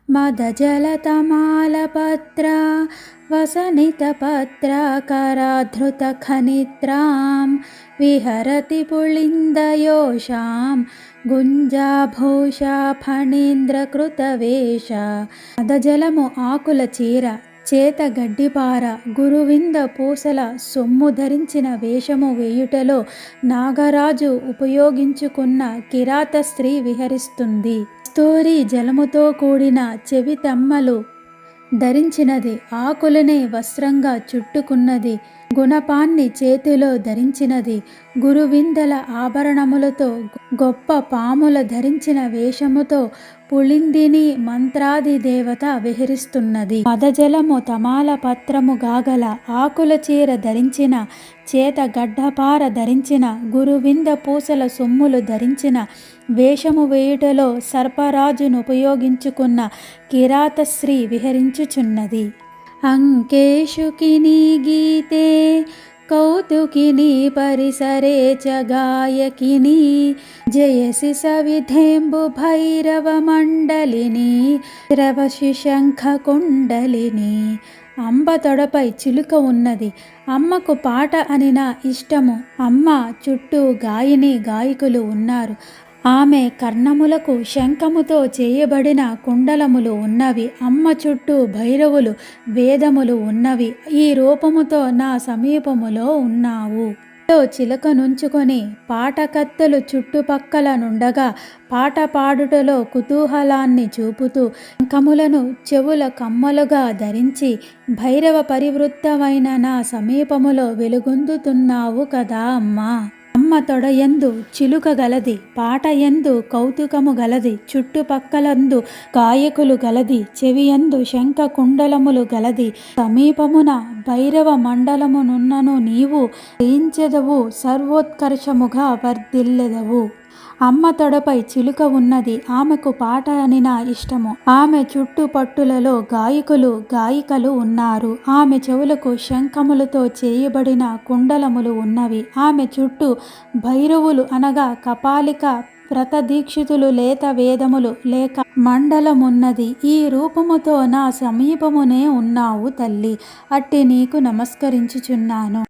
మదజలతమాలపత్ర వసనితపత్రాకరాధృతఖనిత్రాం విహరతి పుళిందయోషాం గుంజాభూషా ఫణీంద్రకృతవేష. మదజలము ఆకుల చీర, చేత గడ్డిపార, గురువింద పూసల సొమ్ము ధరించిన వేషము వేయుటలో నాగరాజు ఉపయోగించుకున్న కిరాత స్త్రీ విహరిస్తుంది. కస్తూరి జలముతో కూడిన చెవితమ్మలు ధరించినది, ఆకులనే వస్త్రంగా చుట్టుకున్నది, గుణపాన్ని చేతిలో ధరించినది, గురువిందల ఆభరణములతో గొప్ప పాముల ధరించిన వేషముతో పుళిందిని మంత్రాది దేవత విహరిస్తున్నది. మదజలము తమాల పత్రము గాగల, ఆకుల చీర ధరించిన, చేత గడ్డపార ధరించిన, గురువింద పూసల సొమ్ములు ధరించిన, వేషము వేయుటలో సర్పరాజును ఉపయోగించుకున్న కిరాతశ్రీ విహరించుచున్నది. అంకేషుకిని గీతే కౌతుకిని పరిసరే చ గాయకిని జయసి సవిధేంబు భైరవ మండలిని ద్రవశి శంఖ కుండలిని. అంబ తొడపై చిలుక ఉన్నది. అమ్మకు పాట అనిన ఇష్టము. అమ్మ చుట్టూ గాయని గాయకులు ఉన్నారు. ఆమె కర్ణములకు శంఖముతో చేయబడిన కుండలములు ఉన్నవి. అమ్మ చుట్టూ భైరవులు వేదములు ఉన్నవి. ఈ రూపముతో నా సమీపములో ఉన్నావు. చిలక నుంచుకొని పాటకత్తెలు చుట్టుపక్కల నుండగా పాట పాడుటలో కుతూహలాన్ని చూపుతూ శంఖములను చెవుల కమ్మలుగా ధరించి భైరవ పరివృత్తమైన నా సమీపములో వెలుగొందుతున్నావు కదా అమ్మా. అమ్మ తొడయందు చిలుక గలది, పాటయందు కౌతుకము గలది, చుట్టుపక్కలందు గాయకులు గలది, చెవియందు శంఖ కుండలములు గలది. సమీపమున భైరవ మండలమునున్నను నీవు జయించెదవు, సర్వోత్కర్షముగా వర్ధిల్లెదవు. అమ్మ తొడపై చిలుక ఉన్నది. ఆమెకు పాట అనిన ఇష్టము. ఆమె చుట్టుపట్టులలో గాయకులు గాయికలు ఉన్నారు. ఆమె చెవులకు శంఖములతో చేయబడిన కుండలములు ఉన్నవి. ఆమె చుట్టూ భైరవులు అనగా కపాలిక వ్రతదీక్షితులు లేత వేదములు లేక మండలమున్నది. ఈ రూపముతో నా సమీపమునే ఉన్నావు తల్లి. అట్టి నీకు నమస్కరించుచున్నాను.